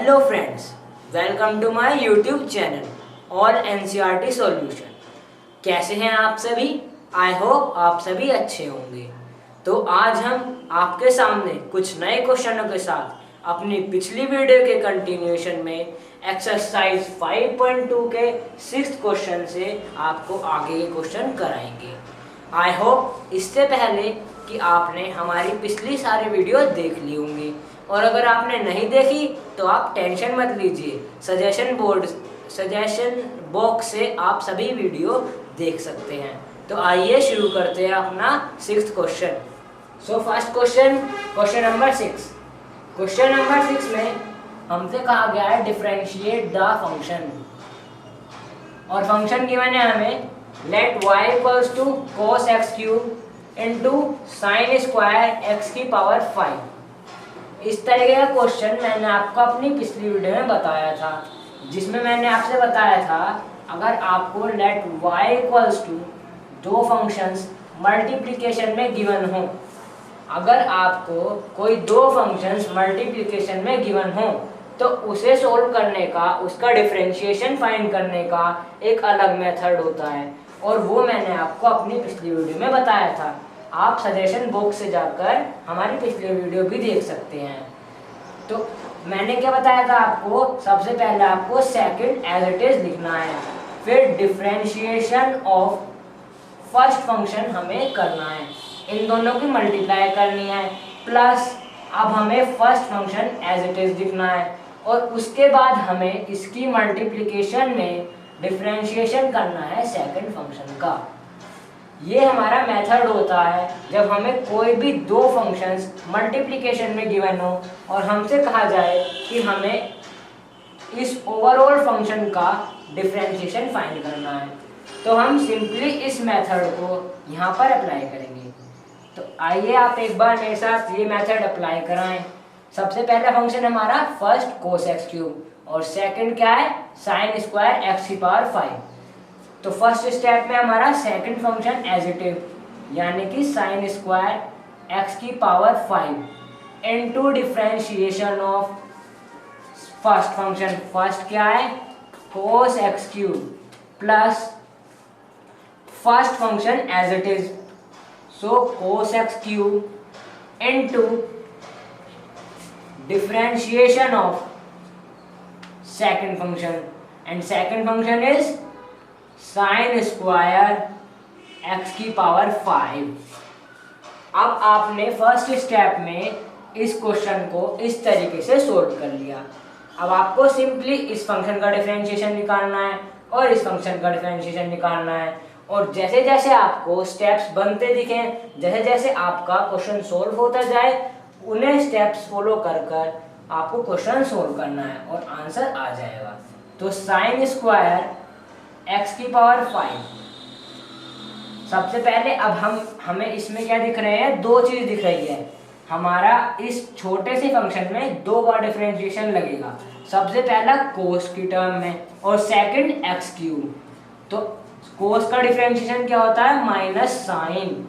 Hello friends, welcome to my YouTube channel all NCERT solution. कैसे हैं आप सभी? आई होप आप सभी अच्छे होंगे। तो आज हम आपके सामने कुछ नए क्वेश्चनों के साथ अपनी पिछली वीडियो के कंटिन्यूएशन में एक्सरसाइज 5.2 के 6th क्वेश्चन से आपको आगे के क्वेश्चन कराएंगे। आई होप इससे पहले कि आपने हमारी पिछली सारी वीडियो देख ली होंगी, और अगर आपने नहीं देखी तो आप टेंशन मत लीजिए, सजेशन बॉक्स से आप सभी वीडियो देख सकते हैं। तो आइए शुरू करते हैं अपना 6th question. So first question number 6। Question number 6 में हमसे कहा गया है डिफरेंशिएट द फंक्शन, और फंक्शन गिवन है हमें let y equals to cos x cube into sine square x की पावर 5। इस तरीके का क्वेश्चन मैंने आपको अपनी पिछली वीडियो में बताया था, जिसमें मैंने आपसे बताया था अगर आपको लेट y इक्वल्स टू दो फंक्शंस मल्टीप्लिकेशन में गिवन हो, अगर आपको कोई दो फंक्शंस मल्टीप्लिकेशन में गिवन हो तो उसे सोल्व करने का, उसका डिफरेंशिएशन फाइंड करने का एक अलग मेथड होता है, और वो मैंने आपको अपनी पिछली वीडियो में बताया था। आप सजेशन बॉक्स से जाकर हमारी पिछली वीडियो भी देख सकते हैं। तो मैंने क्या बताया था आपको? सबसे पहले आपको सेकंड एज इट इज लिखना है, फिर डिफरेंशिएशन ऑफ फर्स्ट फंक्शन हमें करना है, इन दोनों की मल्टीप्लाई करनी है, प्लस अब हमें first function as it is लिखना है, और उसके बाद हमें इसकी मल्टीप्लिकेशन में डिफरेंशिएशन करना है सेकंड फंक्शन का। ये हमारा मेथड होता है जब हमें कोई भी दो फंक्शंस मल्टीप्लिकेशन में गिवन हो और हमसे कहा जाए कि हमें इस ओवरऑल फंक्शन का डिफरेंशिएशन फाइंड करना है, तो हम सिंपली इस मेथड को यहाँ पर अप्लाई करेंगे। तो आइए आप एक बार मेरे साथ ये मेथड अप्लाई कराएं। सबसे पहला फंक्शन हमारा फर्स्ट cos x क्यूब, और सेकंड क्या है? साइन स्क्वायर x की पावर 5। तो फर्स्ट स्टेप में हमारा second function as it is, यानी कि साइन स्क्वायर x की power 5 into differentiation of first function. First क्या है? cos x cube plus first function as it is, so cos x cube into differentiation of second function, and second function is sin square x की power 5। अब आपने first step में इस question को इस तरीके से सोल्व कर लिया। अब आपको सिंपली इस फंक्शन का डिफरेंशिएशन निकालना है और इस फंक्शन का डिफरेंशिएशन निकालना है, और जैसे जैसे आपको स्टेप्स बनते दिखें, जैसे जैसे आपका क्वेश्चन सोल्व होता जाए, उन्हें स्टेप्स फॉलो कर कर आपको क्वेश्चन सोल्व करना है और आंसर आ जाएगा। तो साइन स्क्वायर x की पावर 5, सबसे पहले अब हमें इसमें क्या दिख रहे हैं? दो चीज दिख रही है। हमारा इस छोटे से फंक्शन में दो बार डिफरेंशिएशन लगेगा, सबसे पहला कोस की टर्म में और सेकंड x क्यूब। तो कोस का डिफरेंशिएशन क्या होता है? Minus sine.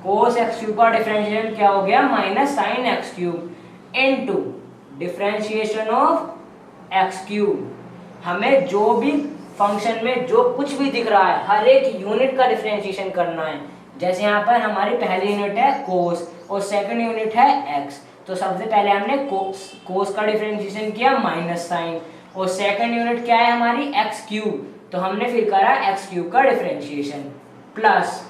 cos x cube का डिफरेंशिएशन क्या हो गया? Minus sine x cube into differentiation of x cube. हमें जो भी फंक्शन में जो कुछ भी दिख रहा है, हर एक यूनिट का डिफरेंशिएशन करना है। जैसे यहाँ पर हमारी पहली यूनिट है cos और सेकंड यूनिट है x, तो सबसे पहले हमने cos का डिफरेंशिएशन किया माइनस साइन, और सेकंड यूनिट क्या है हमारी? x क्यूब, तो हमने फिर करा x क्यूब का differentiation plus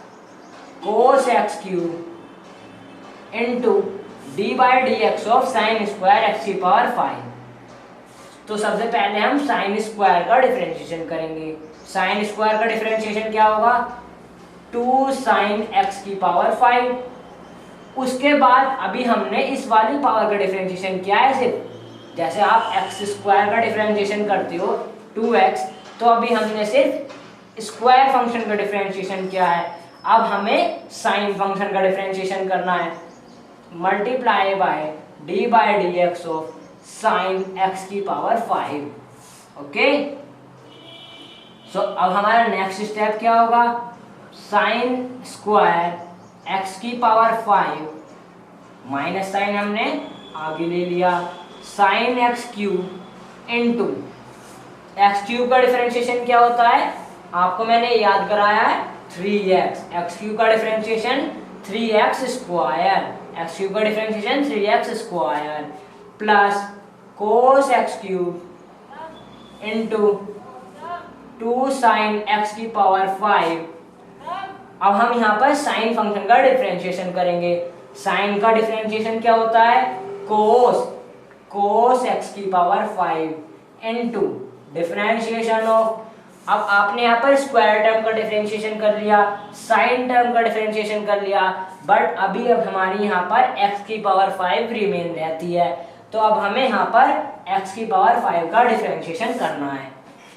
cos x cube into D by d x of sign square x की पावर 5। तो सबसे पहले हम साइन स्क्वायर का डिफरेंशिएशन करेंगे। साइन स्क्वायर का डिफरेंशिएशन क्या होगा? 2 साइन एक्स की पावर 5। उसके बाद अभी हमने इस वाली पावर का डिफरेंशिएशन किया है सिर्फ, जैसे आप एक्स स्क्वायर का डिफरेंशिएशन करते हो 2x, तो अभी हमने सिर्फ स्क्वायर फंक्शन का डिफरेंशिएशन किया है। अब हमें साइन फंक्शन का डिफरेंशिएशन करना है, multiply by d by d x of sine x की पावर 5। ओके, सो अब हमारा नेक्स्ट स्टेप क्या होगा? साइन स्क्वायर एक्स की पावर 5 माइनस साइन हमने आगे ले लिया, sine x cube into x cube का डिफरेंशिएशन क्या होता है, आपको मैंने याद कराया है 3x, एक्स क्यूब का differentiation 3x square, x cube का differentiation 3x square plus cos x cube into 2 sign x की पावर 5। अब हम यहाँ पर साइन फंक्शन का डिफरेंशिएशन करेंगे। साइन का डिफरेंशिएशन क्या होता है, कोस एक्स की पावर 5 इंटू डिफरेंशिएशन ऑफ, अब आपने यहाँ पर स्क्वायर टर्म का डिफरेंशिएशन कर लिया, साइन टर्म का डिफरेंशिएशन कर लिया, बट अभी अब हमारी यहाँ पर x की पावर 5 रिमेन रहती है, तो अब हमें यहाँ पर x की पावर 5 का डिफरेंशिएशन करना है।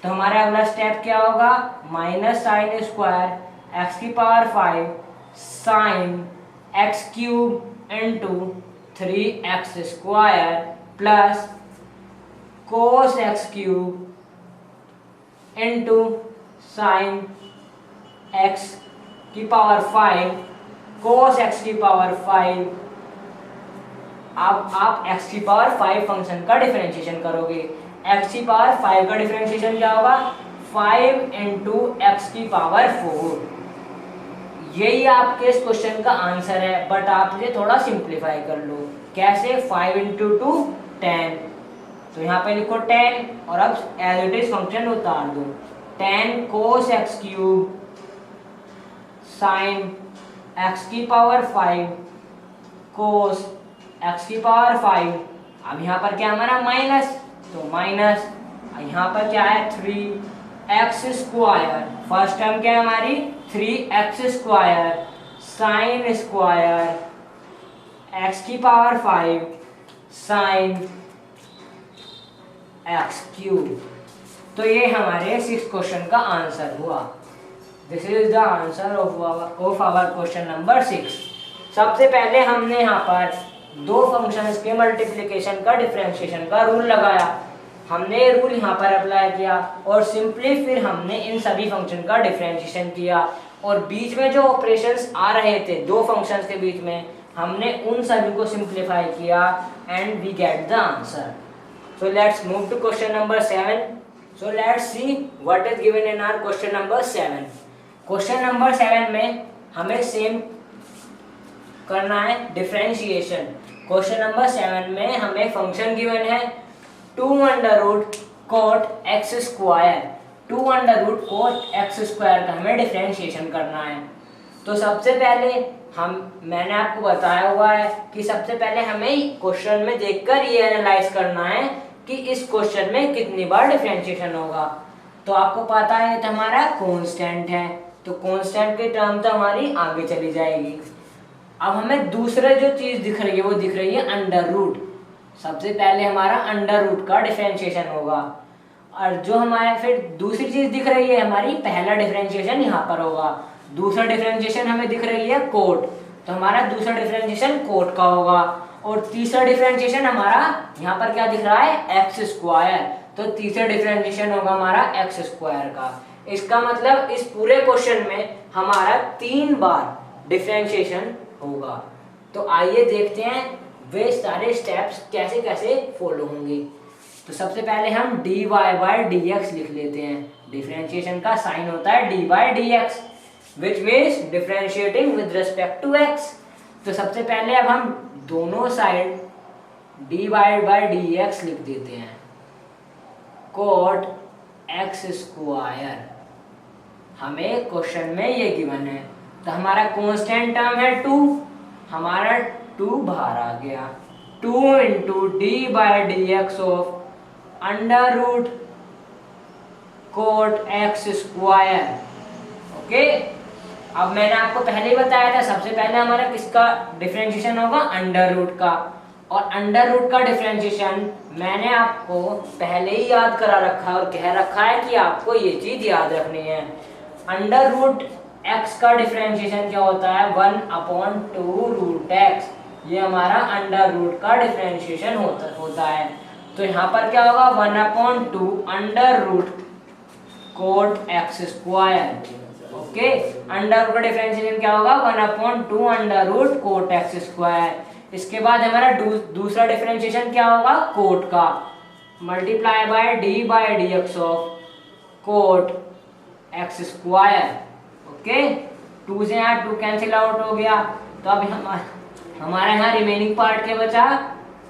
तो हमारा अगला स्टेप क्या होगा, माइनस साइन स्क्वायर x की power 5 sine x cube into 3x square plus cos x cube into sine x की पावर 5 कोस x की पावर 5। अब आप x की पावर 5 फंक्शन का डिफरेंशिएशन करोगे, x की पावर 5 का डिफरेंशिएशन क्या होगा, 5 इंटू एक्स की पावर 4। यही आपके इस क्वेश्चन का आंसर है, बट आप इसे थोड़ा सिंप्लीफाई कर लो। कैसे, 5 इंटू 2 10, तो यहाँ पे लिखो 10 और अब एज इट इज फंक्शन उतार दो, 10 कोस एक्स क्यूब साइन एक्स की पावर 5 कोस एक्स की पावर 5। अब यहाँ पर क्या हमारा माइनस, तो माइनस, यहाँ पर क्या है 3x स्क्वायर, फर्स्ट टर्म क्या है हमारी 3x square sine square x की पावर 5 साइन एक्स क्यूब। तो ये हमारे 6th क्वेश्चन का आंसर हुआ। This is the answer of our question number 6। सबसे पहले हमने यहाँ पर दो फंक्शंस के मल्टीप्लिकेशन का डिफरेंशिएशन का रूल लगाया, हमने रूल यहाँ पर अप्लाई किया और सिंपली फिर हमने इन सभी फंक्शन का डिफरेंशिएशन किया और बीच में जो ऑपरेशंस आ रहे थे दो फंक्शंस के बीच में, हमने उन सभी को सिंप्लीफाई किया and we get the answer. So let's move to question number 7. So let's see what is given in our question number 7. Question number 7 में हमें सेम करना है डिफरेंशिएशन। क्वेश्चन नंबर 7 में हमें फंक्शन गिवन है 2 under root cot x square, 2 under root cot x square का हमें differentiation करना है। तो सबसे पहले मैंने आपको बताया हुआ है कि सबसे पहले हमें क्वेश्चन में देखकर ये एनालाइज करना है कि इस क्वेश्चन में कितनी बार डिफरेंशिएशन होगा। तो आपको पता है तो हमारा कांस्टेंट है, तो कांस्टेंट की टर्म तो हमारी आगे चली जाएगी। अब हमें दूसरा जो चीज दिख रही है वो दिख रही है अंडर रूट। सबसे पहले हमारा अंडर रूट का डिफरेंशिएशन होगा और जो हमारे फिर दूसरी चीज दिख रही है हमारी पहला डिफरेंशिएशन यहाँ पर होगा, दूसरा डिफरेंशिएशन हमें दिख रही है कोट, तो हमारा दूसरा डिफरेंशिएशन कोट का होगा और तीसरा डिफरेंशिएशन हमारा यहाँ पर क्या दिख रहा है एक्स स्क्वायर, तो तीसरा डिफरेंशिएशन होगा हमारा एक्स स्क्वायर का। इसका मतलब इस पूरे क्वेश्चन में हमारा 3 बार डिफरेंशिएशन होगा। तो आइए देखते हैं वे सारे स्टेप्स कैसे कैसे फॉलो होंगे। तो सबसे पहले हम dy बाय dx लिख लेते हैं। डिफरेंशिएशन का साइन होता है dy by dx which means differentiating with respect to x। तो सबसे पहले अब हम दोनों साइड dy बाय dx लिख देते हैं, कोट एक्स स्क्वायर, हमें क्वेश्चन में ये गिवन है। तो हमारा कांस्टेंट टर्म है 2, हमारा 2 बाहर आ गया, 2 into d by d x of under root cot x square. Okay, अब मैंने आपको पहले ही बताया था सबसे पहले हमारा किसका डिफरेंशिएशन होगा अंडर रूट का, और अंडर रूट का डिफरेंशिएशन मैंने आपको पहले ही याद करा रखा है और कह रखा है कि आपको ये चीज याद रखनी है। अंडर रूट एक्स का डिफरेंशिएशन क्या होता है 1/2 रूट एक्स, ये हमारा अंडर रूट का डिफरेंशिएशन होता है। तो यहाँ पर क्या होगा 1/2 under root cot x square. Okay, under root का डिफरेंशिएशन क्या होगा 1/2 under root cot x square. इसके बाद हमारा दूसरा डिफरेंशिएशन क्या होगा, कोट का, multiply by d x of cot x square. Okay, 2 से यहाँ 2 कैंसिल आउट हो गया, तो अब हमारा यहाँ रिमेनिंग पार्ट क्या बचा,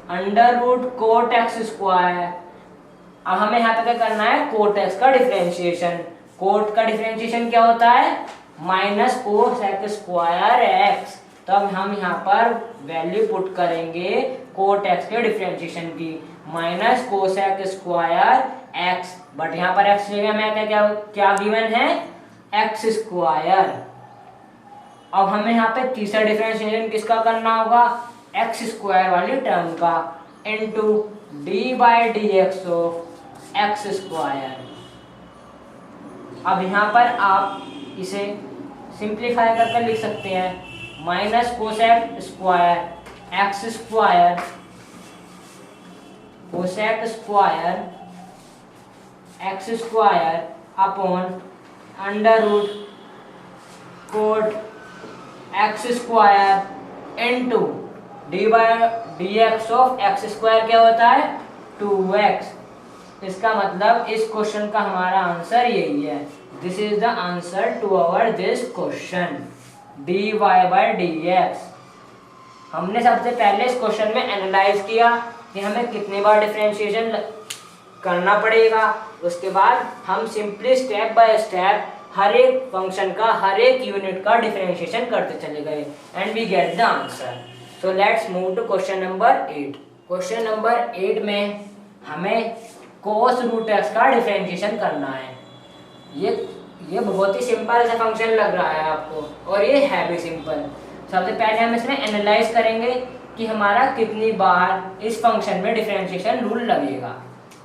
under root cot x square. अब हमें यहाँ पे क्या करना है, कोट एक्स का डिफरेंशिएशन। कोट का डिफरेंशिएशन क्या होता है, minus cos x square x. तो अब हम यहाँ पर वैल्यू पुट करेंगे कोट एक्स के डिफरेंशिएशन की, minus cos x square x, but यहाँ पर एक्स जगह में क्या क्या गिवन है, एक्स स्क्वायर। अब हमें यहाँ पे तीसरा डिफरेंशिएशन किसका करना होगा, एक्स स्क्वायर वाली टर्म का, into d by d x of x square. अब यहाँ पर आप इसे सिंप्लीफाई करके लिख सकते हैं, minus cosec square x square, cosec square x square upon under root cot x square into d by d x of x square क्या होता है, 2x। इसका मतलब इस क्वेश्चन का हमारा आंसर यही है। This is the answer to our this question, d y by d x. हमने सबसे पहले इस क्वेश्चन में एनालाइज किया कि हमें कितने बार डिफरेंशिएशन करना पड़ेगा, उसके बाद हम सिंपली स्टेप बाय स्टेप हर एक फंक्शन का, हर एक यूनिट का डिफरेंशिएशन करते चले गए and we get the answer. So let's move to question number 8। Question number 8 में हमें कोस रूट एक्स का डिफरेंशिएशन करना है। ये बहुत ही सिंपल सा फंक्शन लग रहा है आपको, और ये है भी सिंपल। सबसे पहले हम इसमें एनालाइज करेंगे कि हमारा कितनी बार इस फंक्शन में डिफरेंशिएशन रूल लगेगा।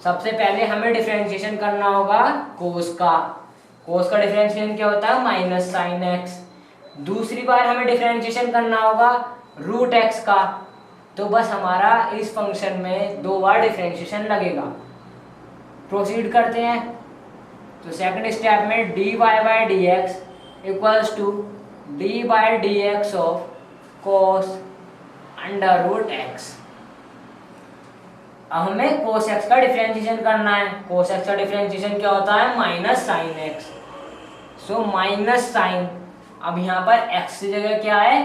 सबसे पहले हमें डिफरेंशिएशन करना होगा कोस का। कोस का डिफरेंशिएशन क्या होता है, माइनस साइन एक्स। दूसरी बार हमें डिफरेंशिएशन करना होगा रूट एक्स का, तो बस हमारा इस फंक्शन में 2 बार डिफरेंशिएशन लगेगा। प्रोसीड करते हैं, तो सेकंड स्टेप में d y by d x equals to d by d x of cos under root x. अब हमें कोस एक्स का डिफरेंशिएशन करना है। कोस एक्स का डिफरेंशिएशन क्या होता है, minus sine x. So minus sine, अब यहाँ पर एक्स की जगह क्या है,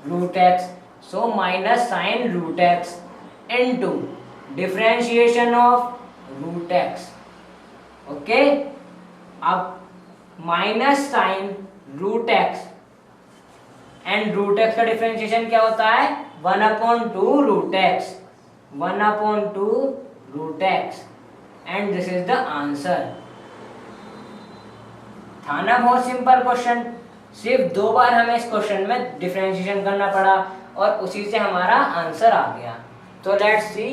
root x, so minus sine root x into differentiation of root x. Okay, अब minus sine root x and root x का डिफरेंशिएशन क्या होता है, 1/2 root x, 1/2 root x, and this is the answer. था ना बहुत सिंपल क्वेश्चन, सिर्फ 2 बार हमें इस क्वेश्चन में डिफरेंशिएशन करना पड़ा और उसी से हमारा आंसर आ गया। तो let's see,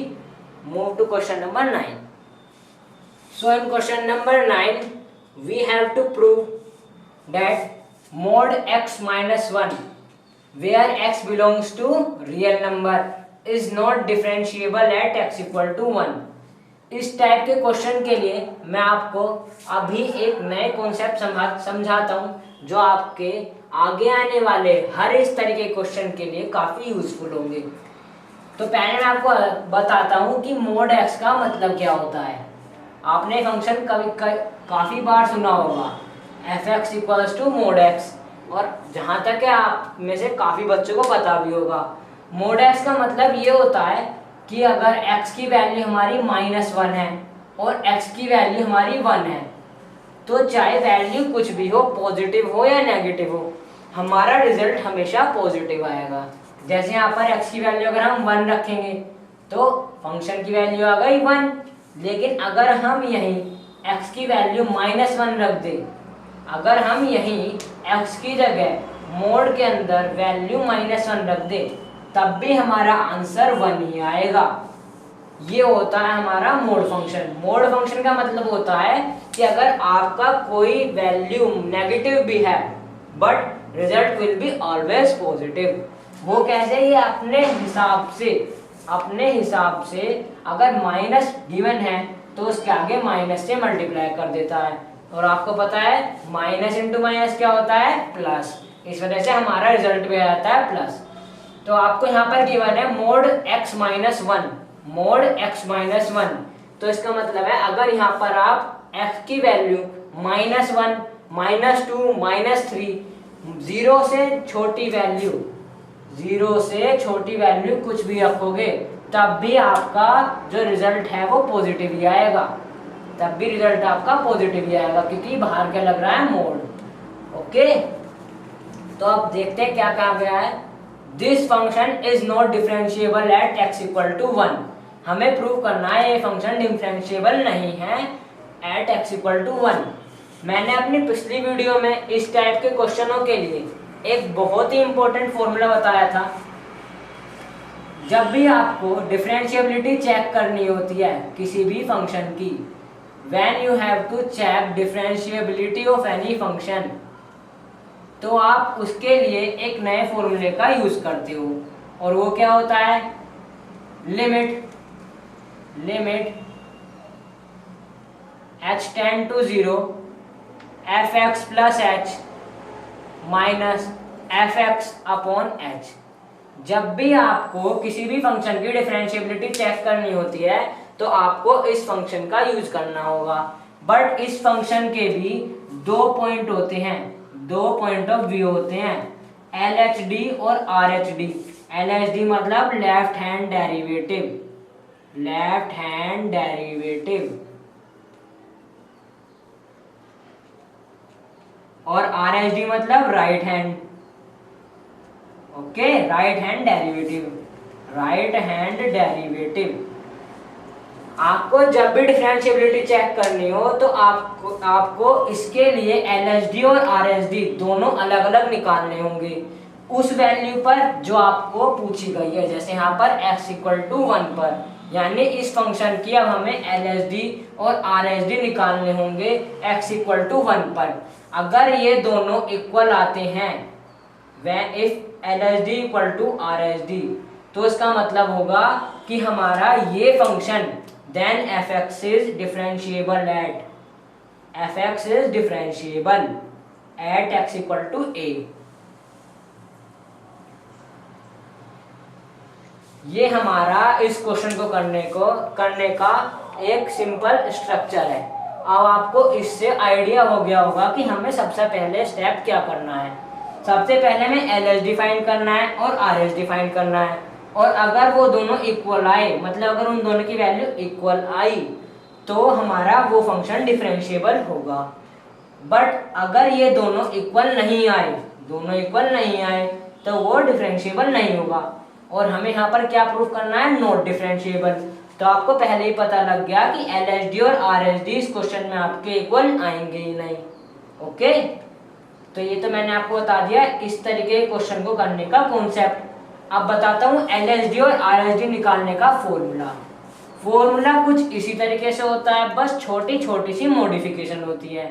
move to question number 9। So in question number 9 we have to prove that mod x minus 1 where x belongs to real number is not differentiable at x equal to 1। इस type के question के लिए मैं आपको अभी एक नए concept समझाता हूँ जो आपके आगे आने वाले हर इस तरह के क्वेश्चन के लिए काफ़ी यूजफुल होंगे। तो पहले मैं आपको बताता हूँ कि मोड एक्स का मतलब क्या होता है। आपने फंक्शन काफ़ी बार सुना होगा, f x equals to mod x, और जहाँ तक है आप में से काफ़ी बच्चों को पता भी होगा। मोड एक्स का मतलब ये होता है कि अगर x की वैल्यू हमारी -1 है और x की वैल्यू हमारी 1 है, तो चाहे वैल्यू कुछ भी हो, पॉजिटिव हो या नेगेटिव हो, हमारा रिजल्ट हमेशा पॉजिटिव आएगा। जैसे यहाँ पर x की वैल्यू अगर हम 1 रखेंगे तो फंक्शन की वैल्यू आ गई 1, लेकिन अगर हम यहीं x की वैल्यू -1 रख दें, अगर हम यहीं x की जगह मोड के अंदर वैल्यू -1 रख दें, तब भी हमारा आंसर 1 ही आएगा। ये होता है हमारा मोड फंक्शन। मोड फंक्शन का मतलब होता है कि अगर आपका कोई वैल्यू नेगेटिव भी है but result will be always positive. वो कैसे, ये अपने हिसाब से अगर माइनस गिवन है तो उसके आगे माइनस से मल्टीप्लाई कर देता है, और आपको पता है माइनस इंटू माइनस क्या होता है, प्लस। इस वजह से हमारा रिजल्ट भी आता है प्लस। तो आपको यहाँ पर गिवन है mode x minus one, mode x minus one. तो इसका मतलब है अगर यहाँ पर आप x की वैल्यू -1, -2, -3, जीरो से छोटी वैल्यू, जीरो से छोटी वैल्यू कुछ भी रखोगे तब भी आपका जो रिजल्ट है वो पॉजिटिव ही आएगा, तब भी रिजल्ट आपका पॉजिटिव ही आएगा, क्योंकि बाहर क्या लग रहा है, मोड। ओके, तो अब देखते हैं क्या कहा गया है। This function is not differentiable at x equal to 1। हमें प्रूव करना है ये फंक्शन डिफरेंशिएबल नहीं है एट x इक्वल टू 1। मैंने अपनी पिछली वीडियो में इस टाइप के क्वेश्चनों के लिए एक बहुत ही इंपॉर्टेंट फॉर्मूला बताया था। जब भी आपको डिफरेंशिएबिलिटी चेक करनी होती है किसी भी फंक्शन की, when you have to check differentiability of any function, तो आप उसके लिए एक नए फॉर्मूले का यूज करते हो, और वो क्या होता है, limit h tend to 0 fx plus h minus fx upon h। जब भी आपको किसी भी फंक्शन की डिफरेंशिएबिलिटी चेक करनी होती है तो आपको इस फंक्शन का यूज करना होगा। बट इस फंक्शन के भी दो पॉइंट होते हैं, दो पॉइंट ऑफ व्यू होते हैं, LHD और RHD। LHD मतलब left hand derivative, left hand derivative, और RHD मतलब right hand. Okay, right hand derivative, right hand derivative. आपको जब भी डिफरेंशिएबिलिटी चेक करनी हो तो आपको इसके लिए LHD और RHD दोनों अलग अलग निकालने होंगे उस वैल्यू पर जो आपको पूछी गई है। जैसे यहाँ पर x इक्वल टू 1 पर, यानी इस फंक्शन की अब हमें LHD और RHD निकालने होंगे x इक्वल टू 1 पर। अगर ये दोनों इक्वल आते हैं, if LHD equal to RHD, तो इसका मतलब होगा कि हमारा ये function then fx is differentiable at x equal to a। ये हमारा इस क्वेश्चन को करने का एक सिंपल स्ट्रक्चर है। अब आपको इससे आइडिया हो गया होगा कि हमें सबसे पहले स्टेप क्या करना है। सबसे पहले हमें LHD फाइंड करना है और RHD फाइंड करना है, और अगर वो दोनों इक्वल आए, मतलब अगर उन दोनों की वैल्यू इक्वल आई, तो हमारा वो फंक्शन डिफरेंशिएबल होगा। बट अगर ये दोनों इक्वल नहीं आए, दोनों इक्वल नहीं आए, तो वो डिफरेंशिएबल नहीं होगा। और हमें यहाँ पर क्या प्रूफ करना है, नॉट डिफरेंशिएबल। तो आपको पहले ही पता लग गया कि LHD और RHD इस क्वेश्चन में आपके इक्वल आएंगे ही नहीं। ओके, तो ये तो मैंने आपको बता दिया इस तरीके के क्वेश्चन को करने का कॉन्सेप्ट। अब बताता हूँ LHD और RHD निकालने का फॉर्मूला कुछ इसी तरीके से होता है, बस छोटी छोटी सी मॉडिफिकेशन होती है।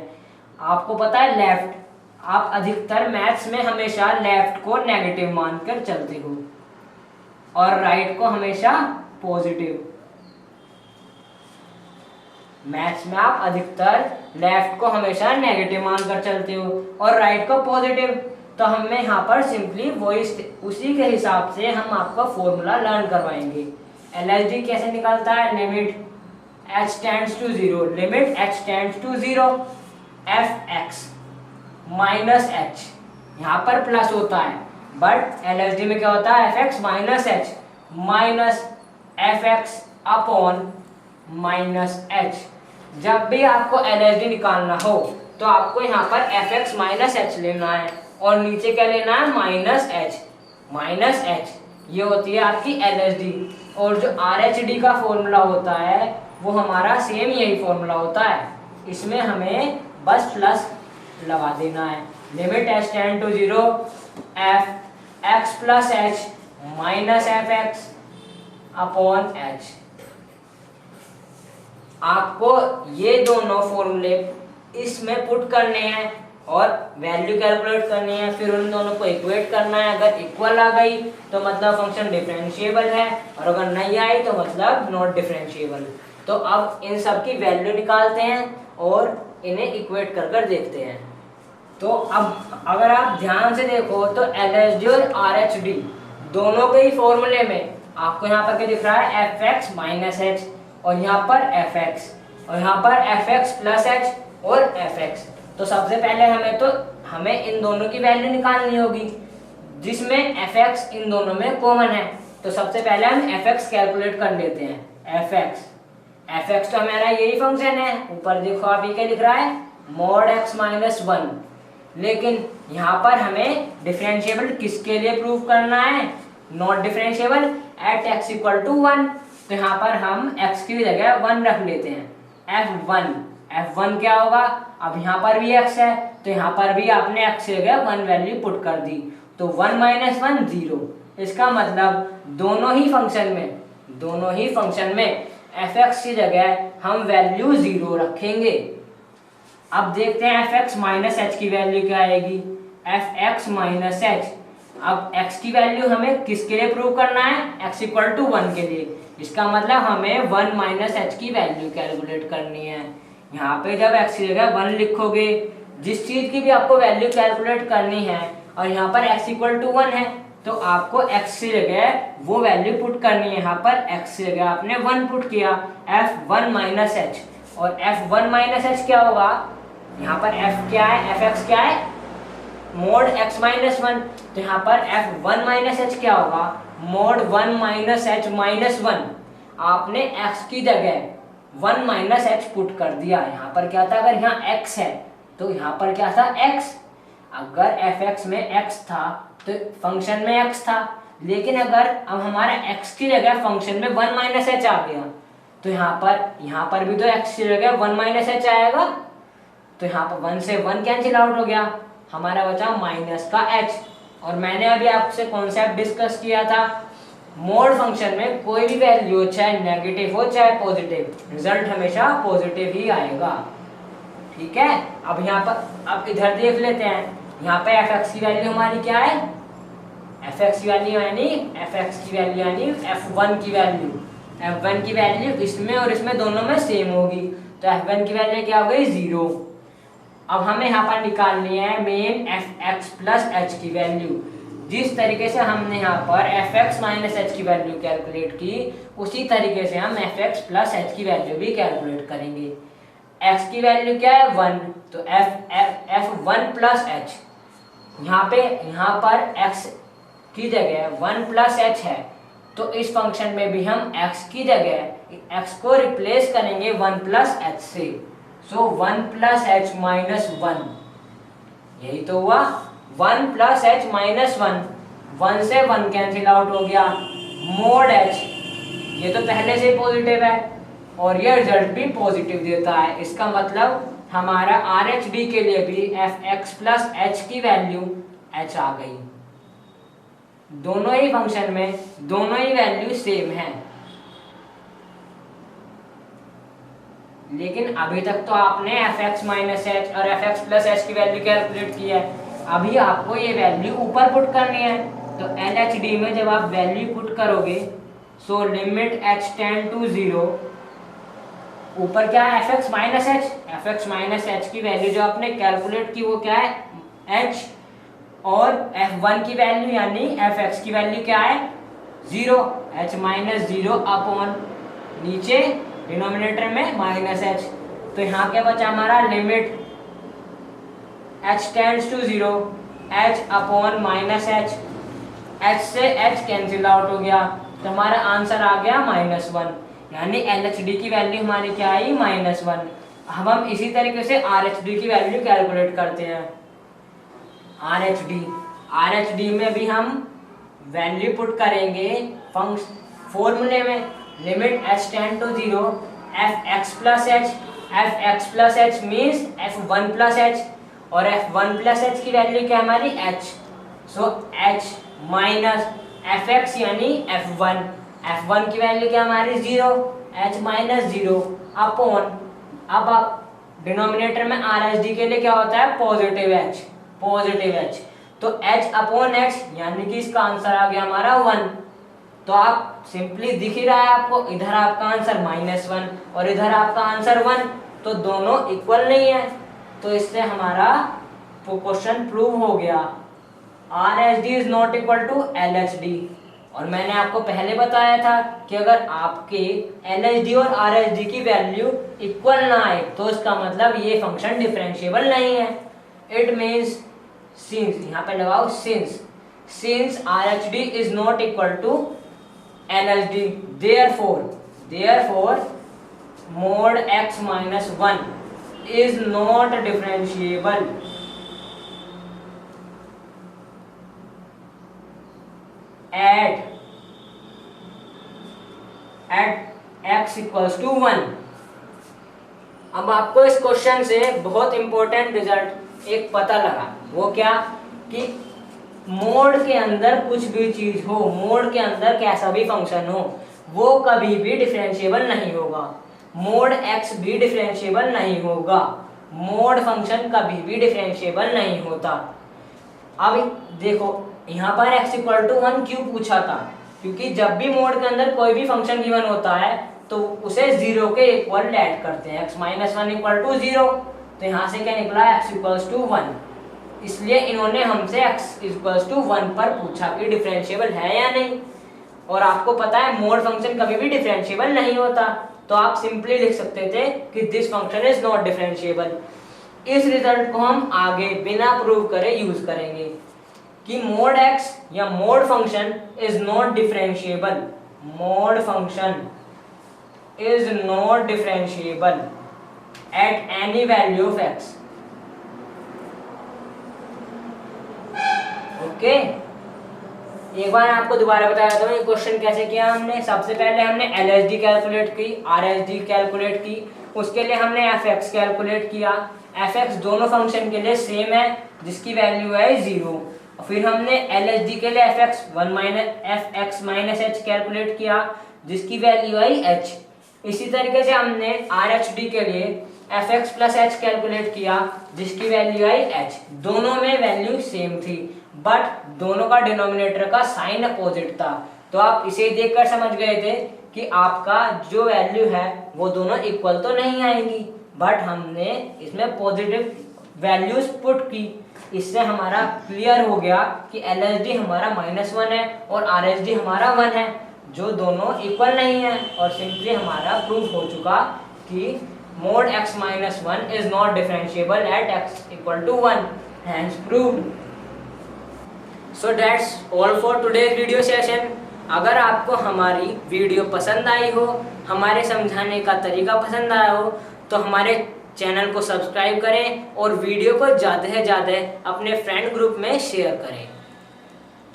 आपको पता है लेफ्ट, आप अधिकतर मैथ्स में हमेशा लेफ्ट को नेगेटिव मानकर चलते हो और राइट को हमेशा पॉजिटिव। मैथ्स में आप अधिकतर लेफ्ट को हमेशा नेगेटिव मानकर चलते हो और राइट को पॉजिटिव। तो हमें यहाँ पर सिंपली उसी के हिसाब से हम आपका फॉर्मूला लर्न करवाएंगे। LHD कैसे निकलता है, limit h tends to 0, limit h tends to 0 fx minus h, यहाँ पर प्लस होता है, बट LHD में क्या होता है, fx minus h minus fx upon minus h। जब भी आपको LHD निकालना हो तो आपको यहाँ पर fx माइनस h लेना है और नीचे क्या लेना है, माइनस h। ये होती है आपकी LHD। और जो RHD का फॉर्मूला होता है वो हमारा सेम यही फॉर्मूला होता है, इसमें हमें बस प्लस लगा देना है। Limit h tend to 0 fx plus h minus fx upon h। आपको ये दोनों फॉर्मूले इसमें पुट करने हैं और वैल्यू कैलकुलेट करनी है, फिर उन दोनों को इक्वेट करना है। अगर इक्वल आ गई तो मतलब फंक्शन डिफरेंशिएबल है, और अगर नहीं आई तो मतलब नॉट डिफरेंशिएबल। तो अब इन सब की वैल्यू निकालते हैं और इन्हें इक्वेट कर देखते हैं। तो अब अगर आप ध्यान से देखो तो LHD और RHD दोनों के ही फॉर्मूले में आपको यहाँ पर क्या दिख रहा है, एफ एक्स माइनस एच, और यहाँ पर एफ एक्स, और यहाँ पर एफ एक्स प्लस एच और एफ एक्स। तो सबसे पहले हमें इन दोनों की वैल्यू निकालनी होगी, जिसमें एफ एक्स इन दोनों में कॉमन है। तो सबसे पहले हम एफ एक्स कैलकुलेट कर लेते हैं। एफ एक्स तो हमारा यही फंक्शन है, ऊपर देखो आप ये क्या लिख रहा है, मॉड एक्स माइनस वन। लेकिन यहाँ पर हमें डिफरेंशिएबल किसके लिए प्रूव करना है, not differentiable at x equal to one. तो यहाँ पर हम x की जगह 1 रख लेते हैं, f1 क्या होगा, अब यहाँ पर भी x है तो यहाँ पर भी आपने x की जगह 1 वैल्यू पुट कर दी, तो 1 माइनस 1 0। इसका मतलब दोनों ही फंक्शन में f(x) की जगह हम वैल्यू 0 रखेंगे। अब देखते हैं f(x) माइनस h की वैल्यू क्या आएगी, f(x) माइनस h। अब x की वैल्यू हमें किसके लिए प्रूव करना है, x इक्वल टू 1 के लिए। इसका मतलब हमें 1 माइनस h की वैल्यू कैलकुलेट करनी है। यहाँ पे जब x की जगह 1 लिखोगे, जिस चीज की भी आपको वैल्यू कैलकुलेट करनी है, और यहाँ पर x इक्वल टू 1 है, तो आपको x की जगह वो वैल्यू पुट करनी है। यहाँ पर x की जगह आपने 1 पुट किया, f1 माइनस h, और f1 माइनस h क्या होगा, यहाँ पर f क्या है, fx क्या है, मोड x माइनस 1। तो यहाँ पर f1 माइनस h क्या होगा, मोड 1 माइनस h माइनस 1। आपने x की जगह 1 माइनस h पुट कर दिया। यहाँ पर क्या था, अगर यहाँ x है तो यहाँ पर क्या था, x। अगर fx में x था तो फंक्शन में x था, लेकिन अगर अब हमारा x की जगह फंक्शन में 1 माइनस h आ गया, तो यहाँ पर भी तो x की जगह 1 माइनस h आएगा। तो यहाँ पर 1 से 1 कैंसिल आउट हो गया, हमारा बचा माइनस का h। और मैंने अभी आपसे कॉन्सेप्ट डिस्कस किया था, मोड फंक्शन में कोई भी वैल्यू हो, चाहे नेगेटिव हो चाहे पॉजिटिव, रिजल्ट हमेशा पॉजिटिव ही आएगा। ठीक है, अब यहाँ पर अब इधर देख लेते हैं, यहाँ पे f(x) की वैल्यू हमारी क्या है, f(x) की वैल्यू यानी f1 की वैल्यू इसमें और इसमें दोनों में सेम होगी, तो f1 की वैल्यू क्या हो गई, 0। अब हमें यहाँ पर निकालनी है मेन f(x) प्लस h की वैल्यू। जिस तरीके से हमने यहाँ पर f(x) माइनस h की वैल्यू कैलकुलेट की, उसी तरीके से हम f(x) प्लस h की वैल्यू भी कैलकुलेट करेंगे। x की वैल्यू क्या है, 1, तो f1 प्लस h। यहाँ पर x की जगह 1 प्लस h है, तो इस फंक्शन में भी हम x की जगह x को रिप्लेस करेंगे 1 प्लस h से। सो 1 प्लस h माइनस 1, यही तो हुआ, 1 प्लस h माइनस 1, 1 से 1 कैंसिल आउट हो गया, मोड h। ये तो पहले से पॉजिटिव है और ये रिजल्ट भी पॉजिटिव देता है। इसका मतलब हमारा RHD के लिए भी f(x) प्लस h की वैल्यू h आ गई। दोनों ही फंक्शन में दोनों ही वैल्यू सेम है। लेकिन अभी तक तो आपने f(x) माइनस h और f(x) प्लस h की वैल्यू कैलकुलेट की है, अभी आपको ये वैल्यू ऊपर पुट करनी है। तो LHD में जब आप वैल्यू पुट करोगे, so limit h tend to 0, ऊपर क्या है, f(x) minus h। f(x) minus h की वैल्यू जो आपने कैलकुलेट की वो क्या है, h, और f1 की वैल्यू यानी f(x) की वैल्यू क्या है, 0, h माइनस 0 अपॉन नीचे डिनोमिनेटर में माइनस h। तो यहाँ क्या बचा हमारा, limit h tends to 0, h upon minus h, h से h कैंसिल आउट हो गया, तो हमारा आंसर आ गया -1, यानी LHD की वैल्यू हमारी क्या आई, -1। अब हम इसी तरीके से RHD की वैल्यू कैलकुलेट करते हैं। RHD में भी हम वैल्यू पुट करेंगे फॉर्मूले में, limit h tend to 0, f(x) plus h means f1 plus h, और f1 प्लस h की वैल्यू क्या हमारी, h। सो h माइनस f(x) यानी f1 की वैल्यू क्या हमारी, 0, h माइनस 0 अपॉन, अब आप डिनोमिनेटर में RHD के लिए क्या होता है, पॉजिटिव h, तो h अपॉन h, यानी कि इसका आंसर आ गया हमारा 1। तो आप सिंपली दिख ही रहा है आपको, इधर आपका आंसर -1 और इधर आपका आंसर 1, तो दोनों इक्वल नहीं है। तो इससे हमारा क्वेश्चन प्रूव हो गया, RHD is not equal to LHD। और मैंने आपको पहले बताया था कि अगर आपके LHD और RHD की वैल्यू इक्वल ना आए तो इसका मतलब ये फंक्शन डिफरेंशिएबल नहीं है। इट मीन्स सिंस, यहाँ पे लगाओ since RHD is not equal to LHD, therefore mod x minus 1 is not differentiable at x equals to 1। अब आपको इस क्वेश्चन से बहुत इंपॉर्टेंट रिजल्ट एक पता लगा, वो क्या कि मोड के अंदर कुछ भी चीज हो, मोड के अंदर कैसा भी फंक्शन हो, वो कभी भी डिफरेंशिएबल नहीं होगा। मोड x भी डिफरेंशिएबल नहीं होगा, मोड फंक्शन कभी भी डिफरेंशिएबल नहीं होता। अब देखो यहाँ पर x इक्वल टू 1 क्यों पूछा था, क्योंकि जब भी मोड के अंदर कोई भी फंक्शन गिवन होता है तो उसे 0 के इक्वल ऐड करते हैं, x माइनस 1 इक्वल टू 0। तो यहाँ से क्या निकला, x इक्वल्स टू 1। इसलिए इन्होंने हमसे x इक्वल्स टू 1 पर पूछा कि डिफरेंशिएबल है या नहीं। और आपको पता है मोड फंक्शन कभी भी डिफरेंशिएबल नहीं होता, तो आप सिंपली लिख सकते थे कि this function is not differentiable. इस रिजल्ट को हम आगे बिना प्रूव करे यूज करेंगे कि मोड x या mode function is not differentiable, mode function is not differentiable at any value of x। Okay, एक बार आपको दोबारा बताया था ये क्वेश्चन कैसे किया हमने। सबसे पहले हमने LHD कैलकुलेट की, RHD कैलकुलेट की, उसके लिए हमने fx कैलकुलेट किया। fx दोनों फंक्शन के लिए सेम है जिसकी वैल्यू है 0। फिर हमने LHD के लिए fx माइनस h कैलकुलेट किया जिसकी वैल्यू आई h। इसी तरीके से हमने RHD के लिए fx प्लस h कैलकुलेट किया जिसकी वैल्यू आई h। दोनों में वैल्यू सेम थी बट दोनों का डिनोमिनेटर का साइन अपोजिट था। तो आप इसे देखकर समझ गए थे कि आपका जो वैल्यू है वो दोनों इक्वल तो नहीं आएंगी, बट हमने इसमें पॉजिटिव वैल्यूज पुट की। इससे हमारा क्लियर हो गया कि LHD हमारा -1 है और RHD हमारा 1 है, जो दोनों इक्वल नहीं है। और सिंपली हमारा प्रूफ हो चुका कि mod x minus 1 is not differentiable at x equal to 1, hence proved। So that's all for today's video session। अगर आपको हमारी वीडियो पसंद आई हो, हमारे समझाने का तरीका पसंद आया हो, तो हमारे चैनल को सब्सक्राइब करें और वीडियो को ज़्यादा से ज़्यादा अपने फ्रेंड ग्रुप में शेयर करें।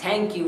Thank you.